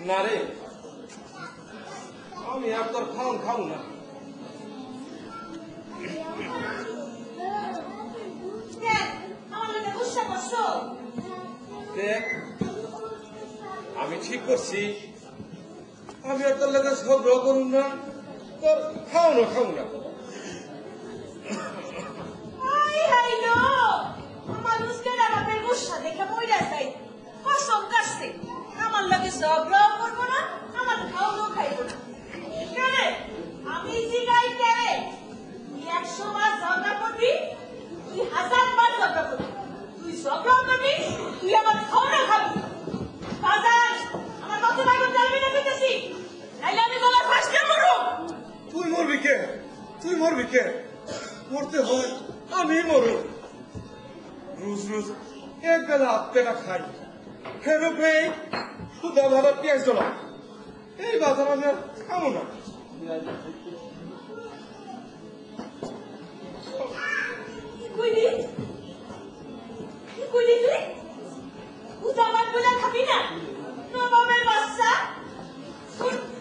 না রে, আমি আর তোর খাওন খাবো না। দেখ, আমি ঠিক করছি, আমি আর তোর লাগে ঝগড়া করুন না, তোর খাওয়ানো খাবো না। আমার লাগে ঝগড়াও করবো না, আমার খাওয়ানো খাইবো না। আমি জিগাই কে 100 বার ঝগড়া করবি, তুই 1000 বার ঝগড়া করবি, তুই ঝগড়া করবি, তুই আমার খাওয়ানো খাবি। বাজার আমার কত টাকা জানবি না পেতেছি, নাইলে আমি গলার ফাঁস দিয়ে মরবো। তুই মরবি কে? তুই মরবি কে? মরতে হয় আমি মরু। রোজ রোজ এক বেলা আত্মেটা খাই, ফেরো পেয়ে খুদা ভালো পেঁয়াজ জলা, এই বাজার আমি আর খাবো না। কি কইলি তুই? খুদা ভাত বলে খাবি না? নবাবের বাচ্চা,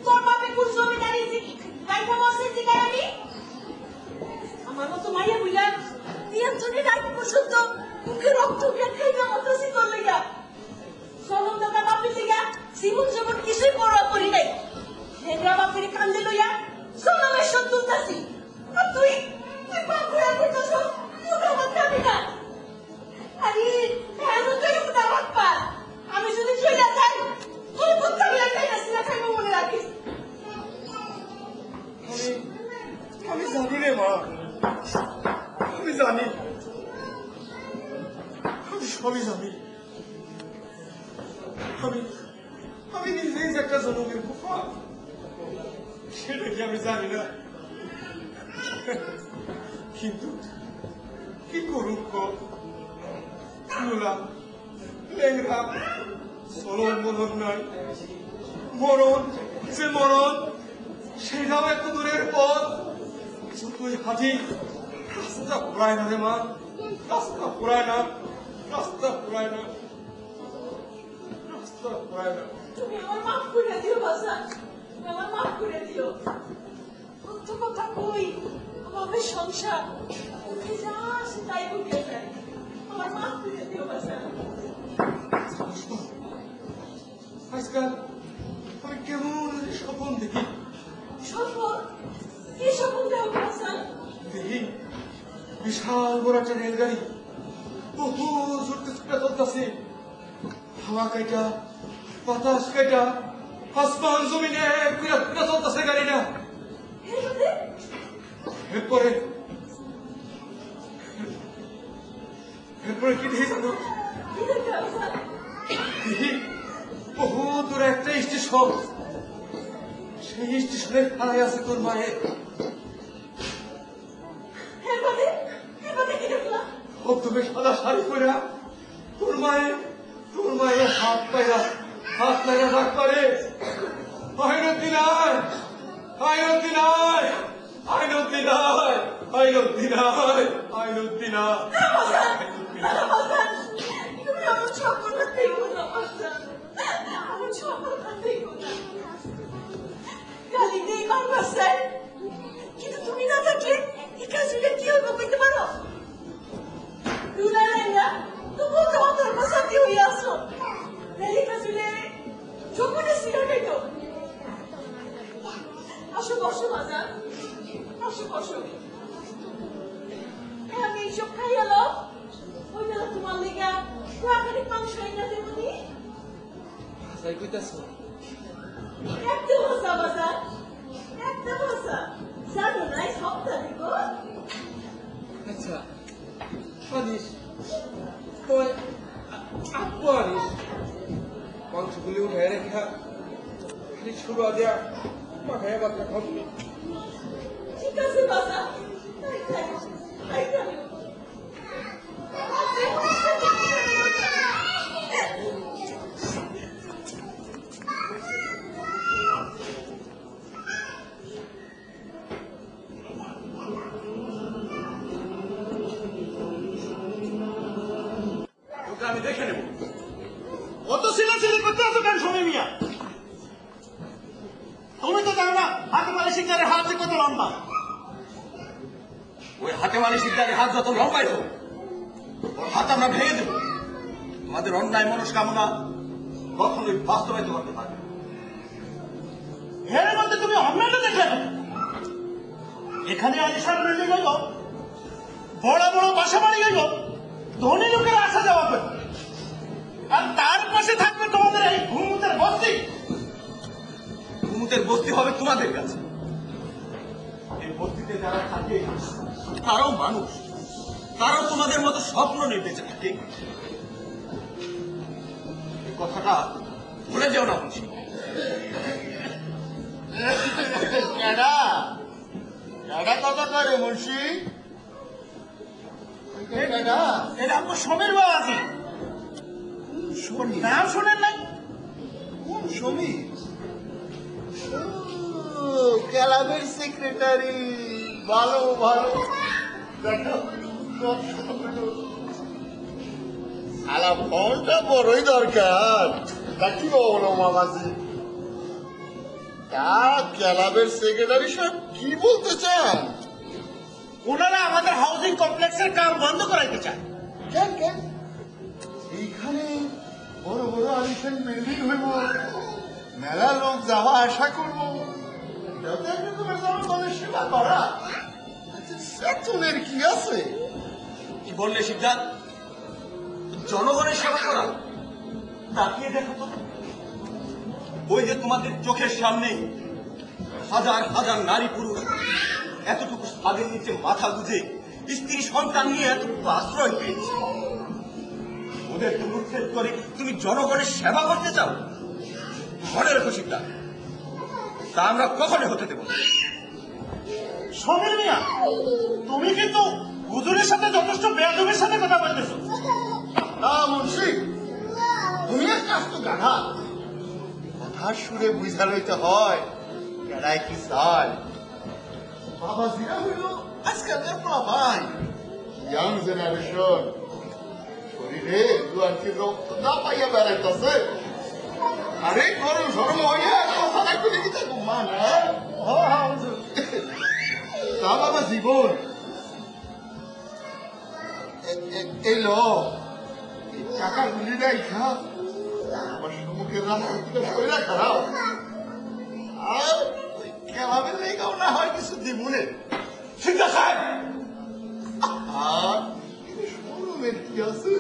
তোর বাপে কোন জমিদারি গাইতে বসে জিগায়ানি? আমার মতো মাইয়া বুঝা নিয়ন্ত্রণের আগে পর্যন্ত মুখে রক্ত খাইতে মতোছি তোর লেগা। সলম দাদা বাপের লেগা জীবন জগৎ কিছুই পরোয়া করি নাই। হেগরা বাপের কান্দে লইয়া সলমের সব তুলতাছি, আর তুই বাপ ঘুরা করতেছ, খুদা ভাত খাবি না? আরে এমন তুই খুদা ভাত পা, আমি যদি চলে যাই তোর বুদ্ধা মিলে খাইতেছি না, খাইবো মনে রাখিস। আমি জানি রে মা, আমি জানি, আমি সবই জানি। আমি নিজেই যে একটা জনমের কুফা, সেটা কি আমি জানি না? কিন্তু কি করুক মুলা লেংরা চলন মরণ নাই, মরণ যে মরণ সেটাও এত দূরের পথ। তুই হাঁটি, রাস্তা পুরায় না রে মা, রাস্তা পুরায় না, রাস্তা পুরায় না, রাস্তা পুরায় না। তুমি আমার মাফ করে দিও বাসা, আমার মাফ করে দিও। সত্য কথা কই, আমাদের সংসার উঠে যা সে তাই উঠে যায়, আমার মাফ করে দিও বাসা। আজকাল আমি কেমন স্বপ্ন দেখি। স্বপ্ন? কি স্বপ্ন দেও বাসা? দেখি বিশাল বড় একটা রেলগাড়ি বহু ছুটতে ছুটতে চলতেছে, হাওয়া কাইটা বাতাস কাইটা আসমান জমিনে ঘুরে ঘুরে চলতেছে গাড়িটা। এরপরে কি দেখি জানো? দেখি বহু দূরে একটা স্টেশন, সেই স্টেশনে খাড়াই আছে তোর মায়ের। তুমি সাদা শাড়ি পরে তোর মায়ের হাত পায়রা রাখ করে, আইনউদ্দিন আয়, আইনউদ্দিন আয়, আইনউদ্দিন আয়, আইনউদ্দিন আয়, আইনউদ্দিন আয়। তুমি আমার স্বপ্ন দেখো না বাসা, আমার স্বপ্ন দেখো না। গালি নেই আমার বাসায়, কিন্তু তুমি না থাকলে এই কাজগুলো কি হইব করতে পারো? তবুও তো আমার বাসাতে হয়ে আসো, এই কাজগুলো যখনই সিরা খাইত। আসো বসো বাজার, আসো বসো। আমি এইসব খাই এলো, ওই বেলা তোমার লেগা প্রাকৃতিক মানুষ হয়ে গেছে বুঝি। তাই কইতাছ? একটা ভাষা বাজার, একটা ভাষা জানো নাই সব জানি গো। আচ্ছা আনিস, ওই আপু আনিস, মাংসগুলি উঠে রেখা খালি ছুড়া দেয়া পাখায় বাচ্চা খাবি। ঠিক আছে বাজার, তাই তাই আমি দেখে নেব। অত সিলেক্ট করতে আসো কেন সময় মিয়া? যত লম্বা। ওই হাতে মানে সিদ্ধারের হাত যত লম্বাই হোক, ওর হাত আমরা ভেঙে দেব। তোমাদের অন্যায় মনস্কামনা কখনোই বাস্তবায়িত করতে পারবে না। এর মধ্যে তুমি অন্যায়টা দেখলে না? এখানে আলিশান বিল্ডিং হইল, বড় বড় বাসা বাড়ি হইল, ধনী লোকের আসা যাওয়া করবে, আর তার পাশে থাকবে তোমাদের এই ঘুমুতের বস্তি। ঘুমুতের বস্তি হবে তোমাদের কাছে। এই বস্তিতে যারা থাকে তারাও মানুষ, তারাও তোমাদের মতো স্বপ্ন নিয়ে বেঁচে থাকে। এই কথাটা ভুলে যেও না মুন্সি। ক্যাডা ক্যাডা কথা করে মুন্সি? ক্যাডা? এটা আপনার সমীর বাবা আছে। নাম শোনেন নাই? কোন সমীর? ক্লাবের সেক্রেটারি। ভালো ভালো। আলা ফোনটা বড়ই দরকার। কি বলো মামাজি? ক্লাবের সেক্রেটারি সাহেব কি বলতে চান? ওনারা আমাদের হাউজিং কমপ্লেক্সের কাম বন্ধ করাইতে চান। কেন কেন? এইখানে বড় বড় আলিশান বিল্ডিং হইব, মেলা লোক যাওয়া আশা করব, যাতে তোমার জনগণের সেবা করা। সেচনের কি আছে? কি বললে সিদ্ধার্থ? জনগণের সেবা করা? তাকিয়ে দেখো তো, ওই যে তোমাদের চোখের সামনে হাজার হাজার নারী পুরুষ এতটুকু ছাদের নিচে মাথা গুঁজে স্ত্রী সন্তান নিয়ে এতটুকু আশ্রয় পেয়েছে। ওদেরকে উচ্ছেদ করে তুমি জনগণের সেবা করতে চাও? মনে রেখো সিদ্ধার্থ, তা আমরা কখনো হতে দেব না। সমীর মিয়া, তুমি কিন্তু হুজুরের সাথে যথেষ্ট বেয়াদবের সাথে কথা বলতেছো। না মুন্সি, তুমি একটা আস্ত গাধা। কথার সুরে বুঝা লইতে হয় কেডাই কি চায়। বাবা জিরা হইল আজকালকার ভাই ইয়াং জেনারেশন, শরীরে দুয়ারকে রক্ত না পাইয়া বেড়াইতেছে। আরে গরম সরম হইয়া কথা রাখতে দেখি থাকো মা না। তা বাবা জীবন এলো কাকা গুলি নাই খা আমার সম্মুখের রাস্তা শরীরা খারাপ, আর কেভাবে লেগাও না হয় কিছু দিবুনে। সিদ্ধা সাহেব, আর শরমের কি আছে?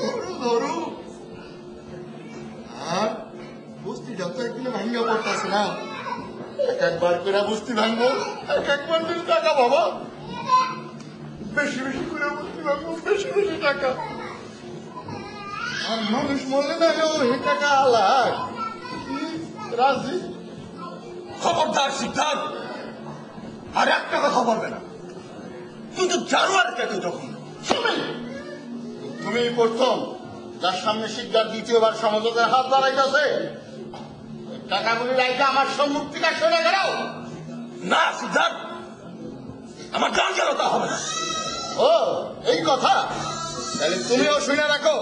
ধরু ধরু। আর বস্তিটা তো একদিনে ভাঙ্গা পড়তেছে না। এক একবার করে বস্তি ভাঙবো, এক একবার টাকা বাবা, বেশি বেশি করে বস্তি ভাঙবো, বেশি বেশি টাকা। আর মানুষ মরলে না হে টাকা আলাগ রাজি। খবরদার সিদ্ধার্থ, আর একটা কথা বলবে না। কিন্তু জানোয়ার কেন যখন তুমি প্রথম যার সামনে শিকদার দ্বিতীয়বার সমঝোতার হাত বাড়াইতেছে, টাকাগুলি রাইখা আমার সম্মুখ থেকে সরে গেলাও। না সিদ্ধার্থ, আমার গান গেল তা হবে না। ও এই কথা, তাহলে তুমিও শুনে রাখো।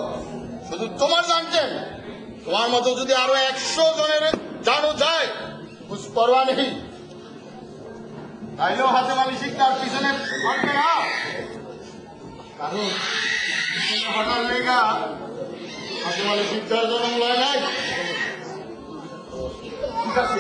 শুধু তোমার জানতেন, তোমার মতো যদি আরো 100 জনের জানো যায় কুছ পরোয়া নেই। তাইলেও হাতে মালি শিকদার পিছনে থাকবে না, কারণ হঠাৎ লেগা হাতে মালি শিকদার জন্ম লয় নাই। ঠিক আছে,